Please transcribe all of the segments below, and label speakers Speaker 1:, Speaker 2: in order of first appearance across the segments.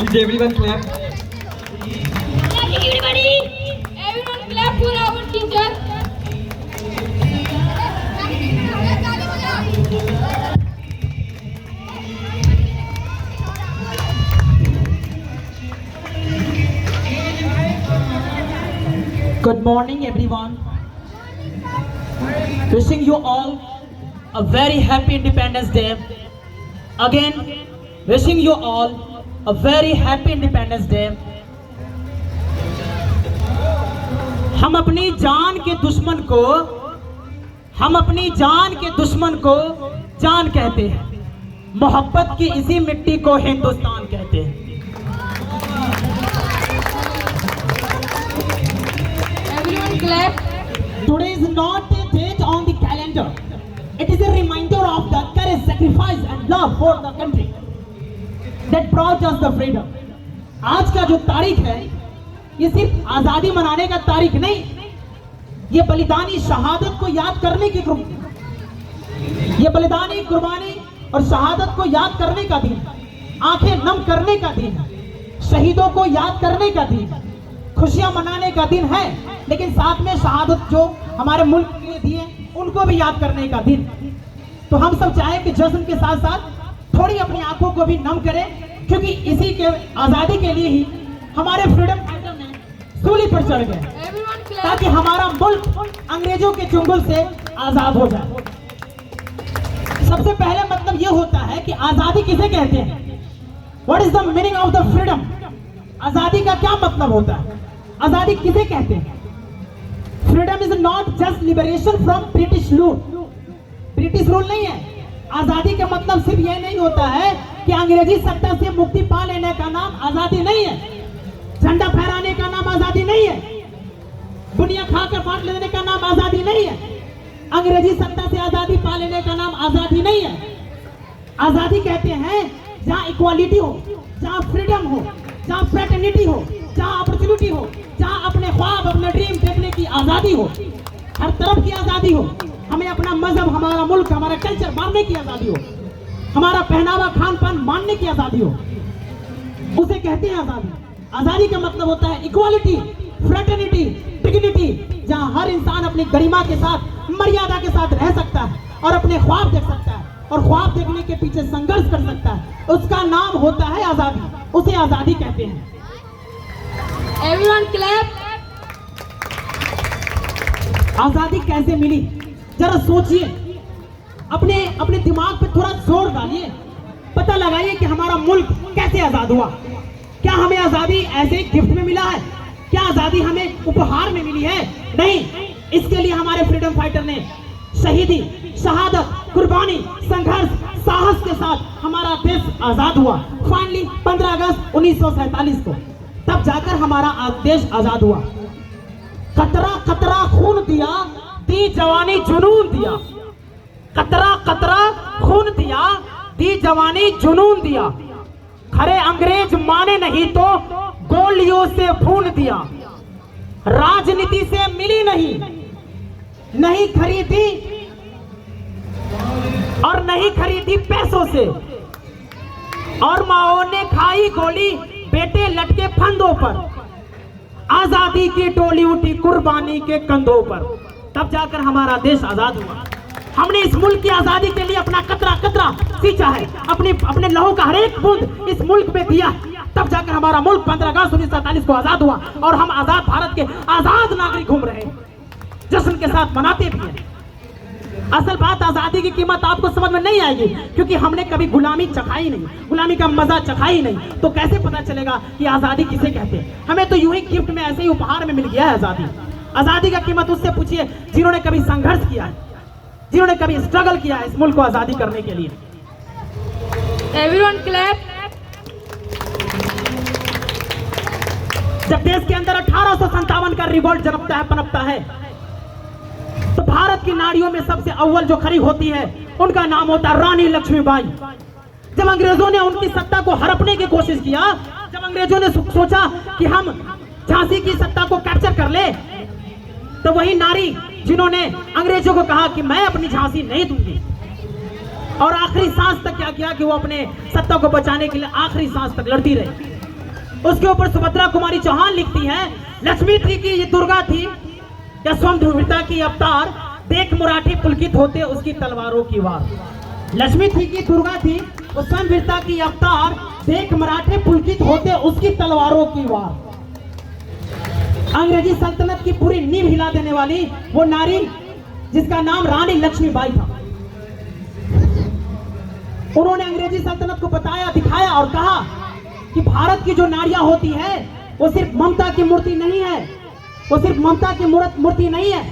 Speaker 1: Please everyone clap.
Speaker 2: Everyone clap for our teacher.
Speaker 3: Good morning, everyone. Wishing you all a very happy Independence Day. Again, wishing you all a very happy Independence Day. हम अपनी जान के दुश्मन को जान कहते हैं। मोहब्बत की इसी मिट्टी को हिंदुस्तान कहते हैं।
Speaker 2: Everyone clap.
Speaker 3: Today is not a date on the calendar. It is a reminder of the courage, sacrifice and love for the country that brought us the freedom. आज का जो तारीख है, ये सिर्फ आजादी मनाने का तारीख नहीं, ये बलिदानी शहादत को याद करने की ये बलिदानी कुर्बानी और शहादत को याद करने का दिन, आंखें नम करने का दिन, शहीदों को याद करने का दिन, खुशियां मनाने का दिन है, लेकिन साथ में शहादत जो हमारे मुल्क के लिए दिए उनको भी याद करने का दिन। तो हम सब चाहें कि जश्न के साथ साथ थोड़ी अपनी आंखों को भी नम करें, क्योंकि इसी के आजादी के लिए ही हमारे फ्रीडम फाइटर ने सूली पर चढ़ गए,
Speaker 2: Everyone clap.
Speaker 3: ताकि हमारा मुल्क अंग्रेजों के चुंगल से आजाद हो जाए। सबसे पहले मतलब ये होता है कि आजादी किसे कहते हैं? What is the meaning of the freedom? आजादी का क्या मतलब होता है? आजादी किसे कहते हैं? Freedom is not just liberation from British rule. British rule नहीं है। आजादी का मतलब सिर्फ यह नहीं होता है कि अंग्रेजी सत्ता से मुक्ति पा लेने का नाम आजादी नहीं है। झंडा फहराने का नाम आजादी नहीं है। दुनिया खाकर बांट लेने का नाम आजादी नहीं है। अंग्रेजी सत्ता से आजादी पा लेने का नाम आजादी नहीं है। आजादी कहते हैं जहां इक्वालिटी हो, जहां फ्रीडम हो, जहां फ्रेटर्निटी हो, जहां अपॉर्चुनिटी हो, जहां अपने ख्वाब अपने ड्रीम देखने की आजादी हो, हर तरफ की आजादी हो, हमें अपना मजहब, हमारा मुल्क, हमारा कल्चर मानने की आजादी हो, हमारा पहनावा खान पान मानने की आजादी हो, उसे कहते हैं आजादी। आजादी का मतलब होता है इक्वालिटी, फ्रेटर्निटी, डिग्निटी, जहां हर इंसान अपनी गरिमा के साथ, मर्यादा के साथ रह सकता है और अपने ख्वाब देख सकता है और ख्वाब देखने के पीछे संघर्ष कर सकता है। उसका नाम होता है आजादी। उसे आजादी कहते हैं।
Speaker 2: Everyone clap.
Speaker 3: आजादी कैसे मिली? जरा सोचिए, अपने दिमाग पे थोड़ा जोर डालिए, पता लगाइए कि हमारा मुल्क कैसे आजाद हुआ। क्या हमें आजादी ऐसे गिफ्ट में मिला है? क्या आजादी हमें उपहार में मिली है? नहीं, इसके लिए हमारे फ्रीडम फाइटर ने शहीदी, शहादत, कुर्बानी, संघर्ष, साहस के साथ हमारा देश आजाद हुआ। फाइनली 15 अगस्त 1947 को तब जाकर हमारा देश आजाद हुआ। कतरा कतरा खून दिया, दी जवानी जुनून दिया। कतरा कतरा खून दिया, दी जवानी जुनून दिया। खरे अंग्रेज माने नहीं तो गोलियों से भून दिया। राजनीति से मिली नहीं खरीदी और नहीं खरीदी पैसों से। और माओ ने खाई गोली, बेटे लटके फंदों पर। आजादी की टोली उठी कुर्बानी के कंधों पर। तब जाकर हमारा देश आजाद हुआ। हमने इस मुल्क की आजादी के लिए अपना कतरा कतरा सींचा है, अपने लहू का हर एक बूंद इस मुल्क में दिया। तब जाकर हमारा मुल्क 15 अगस्त 1947 को आजाद हुआ और हम आजाद भारत के आजाद नागरिक घूम रहे हैं, जश्न के साथ मनाते भी हैं। असल बात, आजादी की कीमत आपको समझ में नहीं आएगी, क्योंकि हमने कभी गुलामी चखाई नहीं, गुलामी का मजा चखाई नहीं, तो कैसे पता चलेगा कि आजादी किसे कहते हैं। हमें तो यूं ही गिफ्ट में, ऐसे ही उपहार में मिल गया है आजादी। आजादी का कीमत उससे पूछिए जिन्होंने कभी संघर्ष किया है, जिन्होंने कभी स्ट्रगल किया है इस मुल्क को आजादी करने के लिए।
Speaker 2: Everyone clap.
Speaker 3: जब देश के अंदर 1857 का रिवोल्ट जन्मता है, पनपता है, तो भारत की नारियों में सबसे अव्वल जो खड़ी होती है उनका नाम होता है रानी लक्ष्मीबाई। जब अंग्रेजों ने उनकी सत्ता को हड़पने की कोशिश किया, जब अंग्रेजों ने सोचा कि हम झांसी की सत्ता को कैप्चर कर ले, तो वही नारी जिन्होंने अंग्रेजों को कहा कि मैं अपनी झांसी नहीं दूंगी, और आखिरी सांस तक क्या किया कि वो अपने सत्ता को बचाने के लिए आखिरी सांस तक लड़ती रही। उसके ऊपर सुभद्रा कुमारी चौहान लिखती है, लक्ष्मी थी कि ये दुर्गा थी या स्वयंभृता की अवतार, देख मराठी पुलकित होते उसकी तलवारों की वार। लक्ष्मी थी कि दुर्गा थी, वो स्वयंभृता की अवतार, देख मराठे पुलकित होते उसकी तलवारों की वार। अंग्रेजी सल्तनत की पूरी नींव हिला देने वाली वो नारी जिसका नाम रानी लक्ष्मीबाई था। उन्होंने अंग्रेजी सल्तनत को बताया, दिखाया और कहा कि भारत की जो नारियां होती है वो सिर्फ ममता की मूर्ति नहीं है, वो सिर्फ ममता की मूर्ति नहीं है।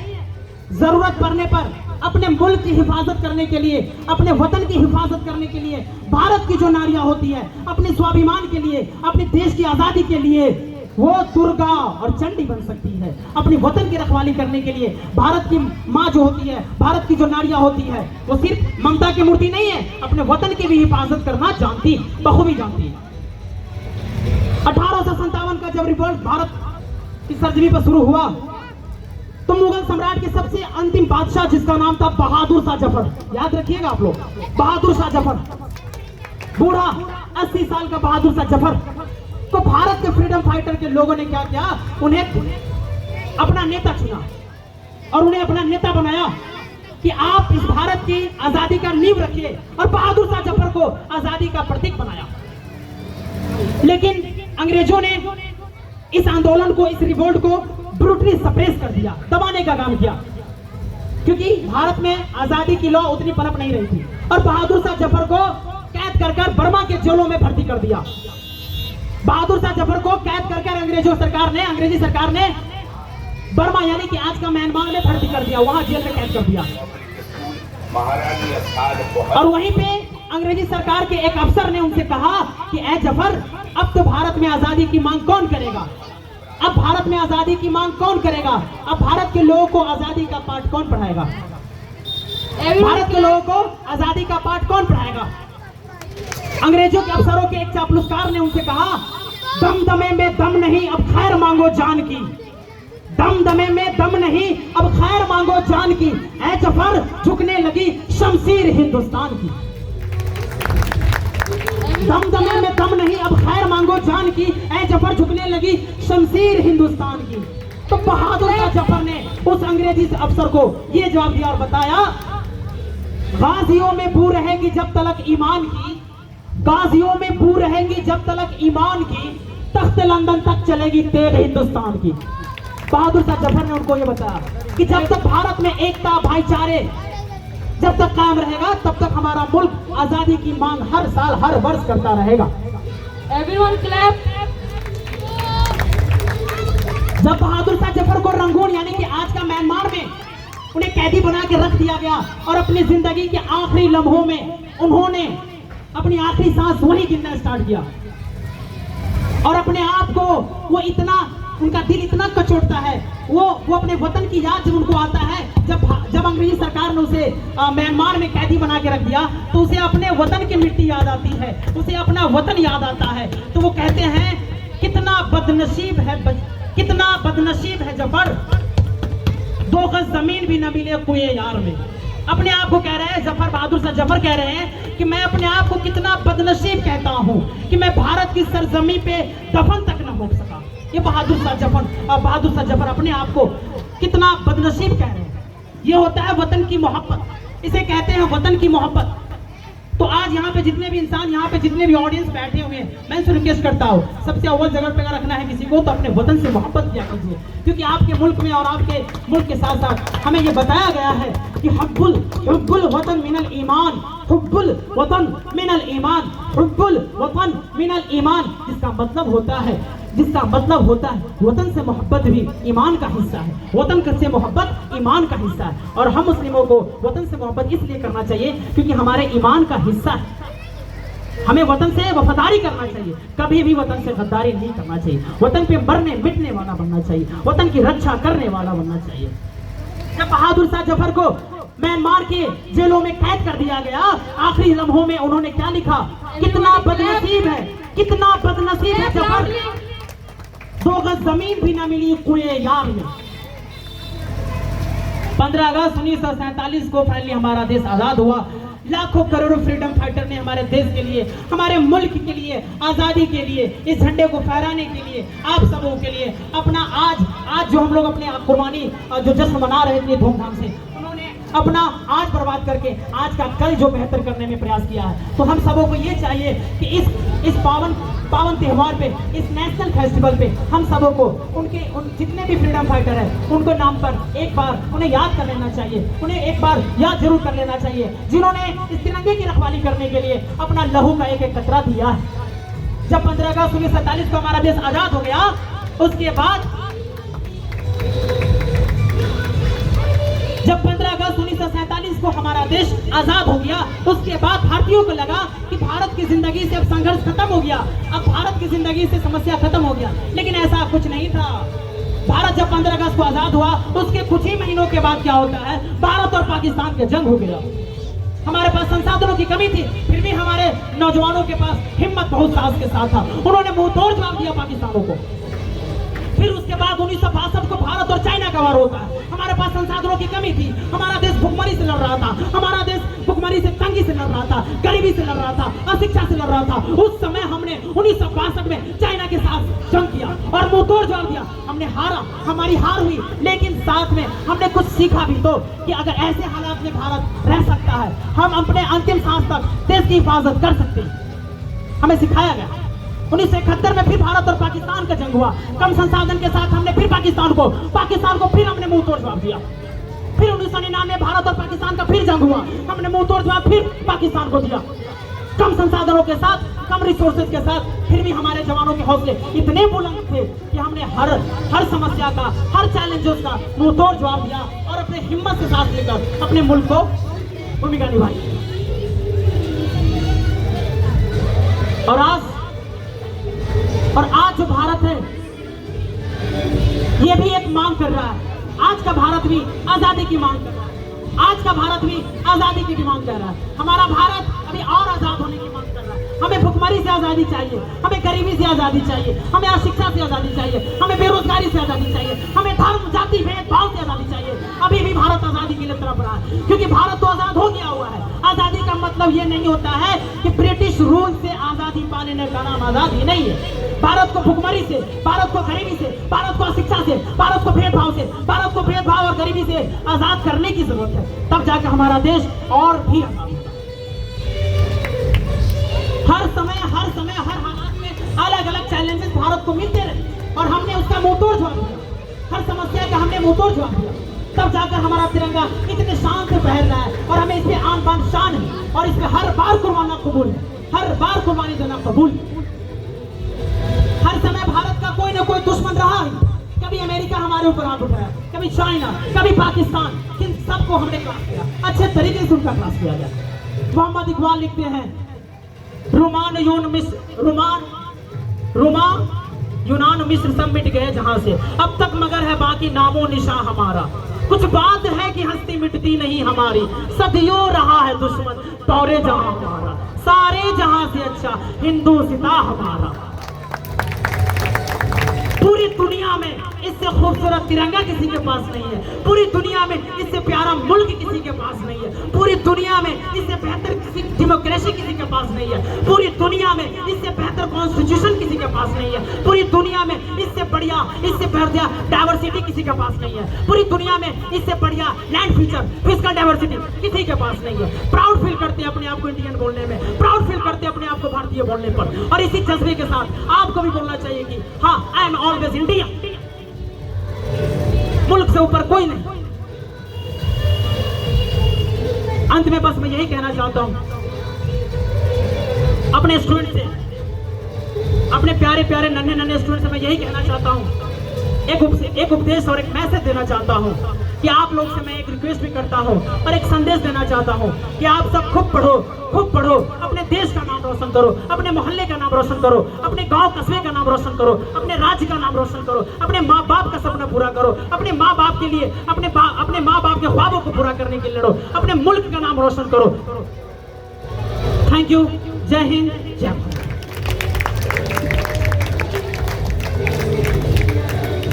Speaker 3: जरूरत पड़ने पर अपने मुल्क की हिफाजत करने के लिए, अपने वतन की हिफाजत करने के लिए भारत की जो नारियां होती है, अपने स्वाभिमान के लिए, अपने देश की आजादी के लिए वो दुर्गा और चंडी बन सकती है। अपने वतन की रखवाली करने के लिए भारत की माँ जो होती है, भारत की जो नारियां होती है, वो सिर्फ ममता की मूर्ति नहीं है, अपने वतन की भी हिफाजत करना जानती, बखूबी जानती है। 1857 का जब रिवोल्ट भारत की सरजमी पर शुरू हुआ तो मुगल सम्राट के सबसे अंतिम बादशाह जिसका नाम था बहादुर शाह जफर, याद रखिएगा आप लोग, बहादुर शाह जफर, बूढ़ा 80 साल का बहादुर शाह जफर को भारत के फ्रीडम फाइटर के लोगों ने क्या किया, उन्हें अपना नेता चुना और उन्हें अपना नेता बनाया कि आप इस भारत की आजादी का नींव रखिए, और बहादुर शाह जफर को आजादी का प्रतीक बनाया। लेकिन अंग्रेजों ने इस आंदोलन को, इस रिवोल्ट को ब्रूटली सप्रेस कर दिया, दबाने का काम किया, क्योंकि भारत में आजादी की लौ उतनी पनप नहीं रही थी। और बहादुर शाह जफर को कैद कर बर्मा के जेलों में भर्ती कर दिया। बहादुर शाह जफर को कैद कर अंग्रेजी सरकार ने बर्मा यानी कि आज का म्यांमार में भर्ती कर दिया, वहां जेल में कैद कर दिया। और वहीं पे अंग्रेजी सरकार के एक अफसर ने उनसे कहा कि ए जफर, अब तो भारत में आजादी की मांग कौन करेगा, अब भारत में आजादी की मांग कौन करेगा, अब भारत के लोगों को आजादी का पाठ कौन पढ़ाएगा, भारत के लोगों को आजादी का पाठ कौन पढ़ाएगा। अंग्रेजों के अफसरों के एक चापलूसकार ने उनसे कहा, दमदमे में दम नहीं अब खैर मांगो जान की, दमदमे में दम नहीं अब खैर मांगो जान की, ऐ जफर झुकने लगी शमशीर हिंदुस्तान की। दमदमे में दम नहीं अब खैर मांगो जान की, ऐ जफर झुकने लगी शमशीर हिंदुस्तान की। तो बहादुर शाह जफर ने उस अंग्रेजी अफसर को यह जवाब दिया और बताया, गाजियों में बू रहेगी जब तलक ईमान की, गाजियों में बू रहेगी जब तलक ईमान की, तख्त लंदन तक चलेगी तेग हिंदुस्तान की। बहादुर शाह जफर ने उनको यह बताया कि जब तक भारत में एकता, भाईचारे जब तक कायम रहेगा, तब तक हमारा मुल्क आजादी की मांग हर साल, हर वर्ष करता रहेगा।
Speaker 2: Everyone clap.
Speaker 3: जब बहादुर शाह जफर को रंगून यानी कि आज का म्यांमार में उन्हें कैदी बना के रख दिया गया और अपनी जिंदगी के आखिरी लम्हों में उन्होंने अपनी आखिरी सांस वही गिनना स्टार्ट किया, और अपने आप को वो इतना, उनका दिल इतना कचोटता है, वो अपने वतन की याद जब उनको आता है, जब अंग्रेजी सरकार ने उसे म्यांमार में कैदी बना के रख दिया, तो उसे अपने वतन की मिट्टी याद आती है, उसे अपना वतन याद आता है। तो वो कहते हैं, कितना बदनसीब है जफर, 2 गज जमीन भी न मिले कुए यार में। अपने आप को कह रहे हैं जफर, बहादुर शाह जफर कह रहे हैं कि मैं अपने आप को कितना बदनसीब कहता हूं कि मैं भारत की सरजमी पे दफन तक न हो सका। ये बहादुर शाह जफर अपने आप को कितना बदनसीब कह रहे हैं। ये होता है वतन की मोहब्बत, इसे कहते हैं वतन की मोहब्बत। तो आज यहाँ पे जितने भी इंसान, यहाँ पे जितने भी ऑडियंस बैठे हुए हैं, मैं इनसे रिक्वेस्ट करता हूँ, सबसे अव्वल जगह पे अगर रखना है किसी को तो अपने वतन से मोहब्बत किया कीजिए, क्योंकि आपके मुल्क में और आपके मुल्क के साथ साथ हमें ये बताया गया है कि हुब्बुल वतन मिनल ईमान, हुब्बुल वतन मिनल ईमान, हुब्बुल वतन मिनल ईमान, जिसका मतलब होता है वतन से मोहब्बत भी ईमान का हिस्सा है, वतन से मोहब्बत ईमान का हिस्सा है। और हम मुस्लिमों को वतन से मोहब्बत इसलिए करना चाहिए क्योंकि हमारे ईमान का हिस्सा है। हमें वतन से वफादारी करना चाहिए, कभी भी वतन से गद्दारी नहीं करना चाहिए, वतन पे मरने मिटने वाला बनना चाहिए, वतन की रक्षा करने वाला बनना चाहिए। जब बहादुर शाह जफर को म्यांमार के जेलों में कैद कर दिया गया, आखिरी लम्हों में उन्होंने क्या लिखा, कितना बदनसीब है जफर, 2 गज जमीन भी ना मिली कुए यार में। 15 अगस्त 1947 को फाइनली हमारा देश आजाद हुआ। लाखों करोड़ों फ्रीडम फाइटर ने हमारे देश के लिए, हमारे मुल्क के लिए, आज़ादी के लिए, इस झंडे को फहराने के लिए, आप सबों के लिए अपना आज जो हम लोग अपने कुर्बानी जो जश्न मना रहे थे धूमधाम से, उन्होंने अपना आज बर्बाद करके आज का कल जो बेहतर करने में प्रयास किया है। तो हम सबों को ये चाहिए कि इस पावन त्यौहार पे, इस नेशनल फेस्टिवल पे हम सबों को उन जितने भी फ्रीडम फाइटर हैं उनको नाम पर एक बार उन्हें याद कर लेना चाहिए, उन्हें एक बार याद जरूर कर लेना चाहिए, जिन्होंने इस तिरंगे की रखवाली करने के लिए अपना लहू का एक एक कतरा दिया है। जब 15 अगस्त 1947 को हमारा देश आजाद हो गया, उसके बाद जब 15 अगस्त 1947 को हमारा देश आजाद हो गया, उसके बाद भारतीयों को लगा कि भारत की जिंदगी से अब संघर्ष खत्म हो गया, अब भारत की जिंदगी से समस्या खत्म हो गया। लेकिन ऐसा कुछ नहीं था। भारत जब 15 अगस्त को आजाद हुआ, उसके कुछ ही महीनों के बाद क्या होता है, भारत और पाकिस्तान के जंग हो गया। हमारे पास संसाधनों की कमी थी, फिर भी हमारे नौजवानों के पास हिम्मत बहुत साहस के साथ था, उन्होंने मुंह तोड़ जवाब दिया पाकिस्तानों को। फिर उसके बाद 1962 को भारत और चाइना का वार होता है। हमारे पास संसाधनों की कमी थी, हमारा देश भुखमरी से लड़ रहा था, हमारा देश भुखमरी से, तंगी से लड़ रहा था, गरीबी से लड़ रहा था, अशिक्षा से लड़ रहा था। उस समय हमने 1962 में चाइना के साथ जंग किया और मुंह तोड़ जवाब दिया। हमने हारा, हमारी हार हुई, लेकिन साथ में हमने कुछ सीखा भी तो कि अगर ऐसे हालात में भारत रह सकता है, हम अपने अंतिम सांस तक देश की हिफाजत कर सकते हैं। हमें सिखाया गया। 1971 में फिर भारत और पाकिस्तान का जंग हुआ, कम संसाधन के साथ हमने फिर पाकिस्तान को फिर हमने मुंह तोड़ जवाब दिया। फिर 1999 में भारत और पाकिस्तान का फिर जंग हुआ, हमने मुंह तोड़ जवाब फिर पाकिस्तान को दिया, कम संसाधनों के साथ, कम रिसोर्सेज के साथ। फिर भी हमारे जवानों के हौसले इतने बुलंद थे कि हमने हर समस्या का, हर चैलेंजेस का मुंह तोड़ जवाब दिया और अपने हिम्मत से साथ लेकर अपने मुल्क को भूमिका निभाई। और आज जो भारत है, ये भी एक मांग कर रहा है। आज का भारत भी आजादी की मांग कर रहा है, आज का भारत भी आजादी की मांग कर रहा है। हमारा भारत अभी और आजाद होने की मांग कर रहा है। हमें भुखमरी से आजादी चाहिए, हमें गरीबी से आजादी चाहिए, हमें अशिक्षा से आजादी चाहिए, हमें बेरोजगारी से आजादी चाहिए, हमें धर्म जाति भेदभाव से आजादी चाहिए। अभी भी भारत आजादी के लिए तड़प रहा है, क्योंकि भारत तो आजाद हो गया हुआ है। आजादी का मतलब ये नहीं होता है कि ब्रिटिश रूल से आजादी पाने का नाम आजादी नहीं है। भारत को भुखमरी से, भारत को गरीबी से, भारत को अशिक्षा से, भारत को भेदभाव और गरीबी से आजाद करने की जरूरत है, तब जाकर हमारा देश और भी आजाद होगा। हर समय हर हालात में अलग अलग चैलेंजेस भारत को मिलते रहे और हमने उसका मुंह तोड़ जवाब दिया। हर समस्या का हमने मुंह तोड़ जवाब दिया, तब जाकर हमारा तिरंगा इतने शान से फहर रहा है और हमें इस पे आन बान शान है और इस पे हर बार कुर्बाना कबूल है, हर बार कुर्बानी देना कबूल। हर समय भारत का कोई ना कोई दुश्मन रहा है, कभी अमेरिका हमारे ऊपर हाथ उठाया, कभी चाइना, कभी पाकिस्तान, इन सबको हमने क्रॉस किया, अच्छे तरीके से उनका क्रॉस किया गया। मोहम्मद इकबाल लिखते हैं, यूनान मिस्र सब मिट गए जहां से, अब तक मगर है बाकी नामो निशा हमारा। कुछ बात है कि हस्ती मिटती नहीं हमारी, सदियों रहा है दुश्मन दौरे जहां हमारा, सारे जहां से अच्छा हिंदुस्तान हमारा। पूरी दुनिया में इससे खूबसूरत तिरंगा किसी के पास नहीं है, पूरी दुनिया में इससे प्यारा मुल्क किसी के पास नहीं है, पूरी दुनिया में इससे बेहतर किसी डेमोक्रेसी किसी के पास नहीं है, पूरी दुनिया में इससे बेहतर कॉन्स्टिट्यूशन किसी के पास नहीं है, पूरी दुनिया में इससे बढ़िया, इससे बढ़िया डाइवर्सिटी किसी के पास नहीं है, पूरी दुनिया में इससे बढ़िया लैंड फीचर, फिजिकल डाइवर्सिटी किसी के पास नहीं है। प्राउड फील करते हैं अपने आप को इंडियन बोलने में, प्राउड फील करते हैं अपने आप को भारतीय बोलने पर, और इसी जज्बे के साथ आपको भी बोलना चाहिए कि हाँ, आई एम ऑलवेज इंडिया, मुल्क से ऊपर कोई नहीं। अंत में बस मैं यही कहना चाहता हूं अपने स्टूडेंट से, अपने प्यारे प्यारे नन्हे नन्हे स्टूडेंट से मैं यही कहना चाहता हूं, एक उपदेश और एक मैसेज देना चाहता हूं कि आप लोग से मैं एक रिक्वेस्ट भी करता हूं और एक संदेश देना चाहता हूं कि आप सब खूब पढ़ो, अपने देश का नाम रोशन करो, अपने मोहल्ले का नाम रोशन करो, अपने गांव कस्बे का नाम रोशन करो, अपने राज्य का नाम रोशन करो, अपने माँ बाप का सपना पूरा करो, अपने माँ बाप के लिए, अपने माँ बाप के ख्वाबों को पूरा करने के लिए लड़ो, अपने मुल्क का नाम रोशन करो। Thank you. जय हिंद, जय भारत।